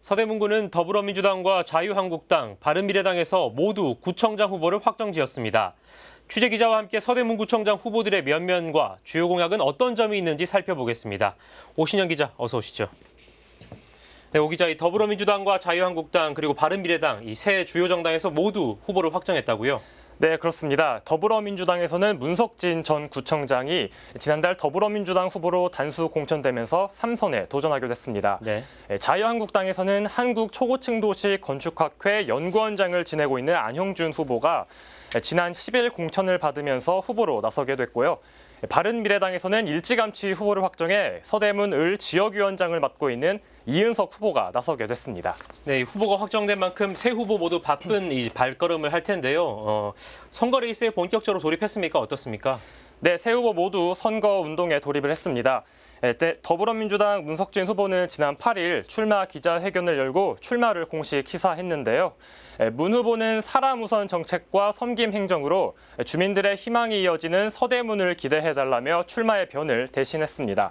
서대문구는 더불어민주당과 자유한국당, 바른미래당에서 모두 구청장 후보를 확정지었습니다. 취재기자와 함께 서대문구청장 후보들의 면면과 주요 공약은 어떤 점이 있는지 살펴보겠습니다. 오신영 기자, 어서 오시죠. 네, 오 기자, 더불어민주당과 자유한국당 그리고 바른미래당 이 세 주요 정당에서 모두 후보를 확정했다고요? 네, 그렇습니다. 더불어민주당에서는 문석진 전 구청장이 지난달 더불어민주당 후보로 단수 공천되면서 3선에 도전하게 됐습니다. 네. 자유한국당에서는 한국초고층도시 건축학회 연구원장을 지내고 있는 안형준 후보가 지난 10일 공천을 받으면서 후보로 나서게 됐고요. 바른미래당에서는 일찌감치 후보를 확정해 서대문 을 지역위원장을 맡고 있는 이은석 후보가 나서게 됐습니다. 네, 후보가 확정된 만큼 세 후보 모두 바쁜 이 발걸음을 할 텐데요. 선거 레이스에 본격적으로 돌입했습니까? 어떻습니까? 네, 세 후보 모두 선거 운동에 돌입을 했습니다. 더불어민주당 문석진 후보는 지난 8일 출마 기자회견을 열고 출마를 공식 시사했는데요. 문 후보는 사람 우선 정책과 섬김 행정으로 주민들의 희망이 이어지는 서대문을 기대해달라며 출마의 변을 대신했습니다.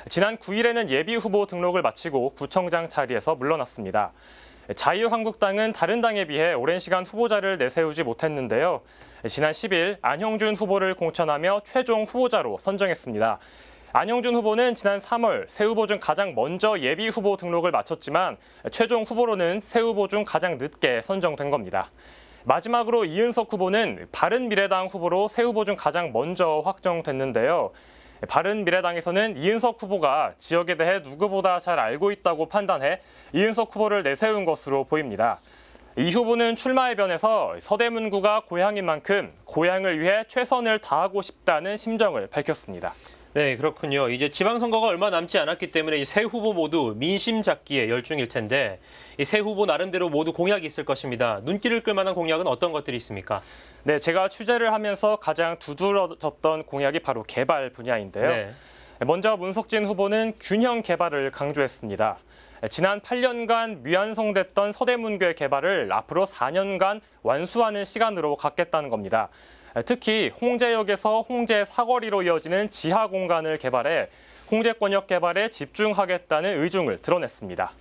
지난 9일에는 예비 후보 등록을 마치고 구청장 자리에서 물러났습니다. 자유한국당은 다른 당에 비해 오랜 시간 후보자를 내세우지 못했는데요. 지난 10일 안형준 후보를 공천하며 최종 후보자로 선정했습니다. 안형준 후보는 지난 3월 세 후보 중 가장 먼저 예비 후보 등록을 마쳤지만 최종 후보로는 세 후보 중 가장 늦게 선정된 겁니다. 마지막으로 이은석 후보는 바른미래당 후보로 세 후보 중 가장 먼저 확정됐는데요. 바른미래당에서는 이은석 후보가 지역에 대해 누구보다 잘 알고 있다고 판단해 이은석 후보를 내세운 것으로 보입니다. 이 후보는 출마의 변에서 서대문구가 고향인 만큼 고향을 위해 최선을 다하고 싶다는 심정을 밝혔습니다. 네, 그렇군요. 이제 지방선거가 얼마 남지 않았기 때문에 이 세 후보 모두 민심 잡기에 열중일 텐데 이 세 후보 나름대로 모두 공약이 있을 것입니다. 눈길을 끌 만한 공약은 어떤 것들이 있습니까? 네, 제가 취재를 하면서 가장 두드러졌던 공약이 바로 개발 분야인데요. 네. 먼저 문석진 후보는 균형 개발을 강조했습니다. 지난 8년간 미완성됐던 서대문구의 개발을 앞으로 4년간 완수하는 시간으로 갖겠다는 겁니다. 특히 홍제역에서 홍제 사거리로 이어지는 지하 공간을 개발해 홍제권역 개발에 집중하겠다는 의중을 드러냈습니다.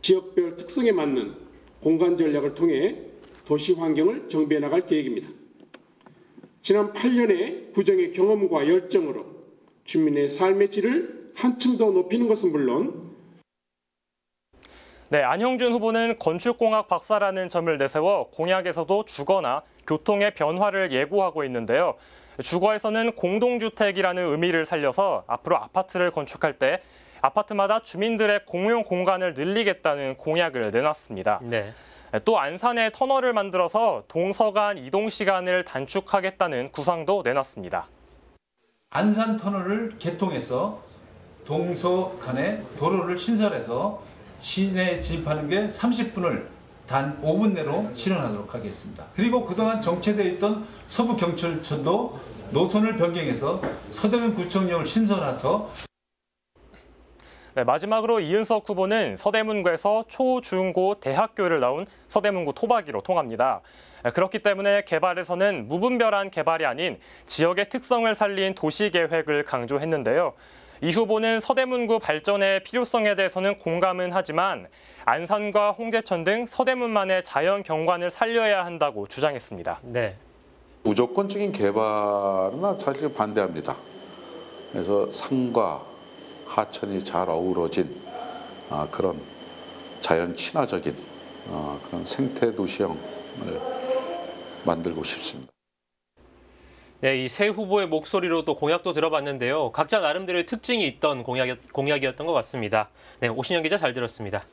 지역별 특성에 맞는 공간 전략을 통해 도시 환경을 정비해 나갈 계획입니다. 지난 8년의 구정의 경험과 열정으로 주민의 삶의 질을 한층 더 높이는 것은 물론 네, 안형준 후보는 건축공학 박사라는 점을 내세워 공약에서도 주거나 교통의 변화를 예고하고 있는데요. 주거에서는 공동주택이라는 의미를 살려서 앞으로 아파트를 건축할 때 아파트마다 주민들의 공용 공간을 늘리겠다는 공약을 내놨습니다. 네. 또 안산에 터널을 만들어서 동서 간 이동 시간을 단축하겠다는 구상도 내놨습니다. 안산 터널을 개통해서 동서 간의 도로를 신설해서 시내에 진입하는 게 30분을 단 5분 내로 실현하도록 하겠습니다. 그리고 그동안 정체되어 있던 서부경찰청도 노선을 변경해서 서대문구청역을 신설해서 네, 마지막으로 이은석 후보는 서대문구에서 초, 중, 고 대학교를 나온 서대문구 토박이로 통합니다. 그렇기 때문에 개발에서는 무분별한 개발이 아닌 지역의 특성을 살린 도시계획을 강조했는데요. 이 후보는 서대문구 발전의 필요성에 대해서는 공감은 하지만 안산과 홍제천 등 서대문만의 자연 경관을 살려야 한다고 주장했습니다. 네. 무조건적인 개발은 사실 반대합니다. 그래서 산과 하천이 잘 어우러진 그런 자연 친화적인 그런 생태 도시형을 만들고 싶습니다. 네, 이 세 후보의 목소리로 또 공약도 들어봤는데요. 각자 나름대로의 특징이 있던 공약이었던 것 같습니다. 네, 오신영 기자 잘 들었습니다.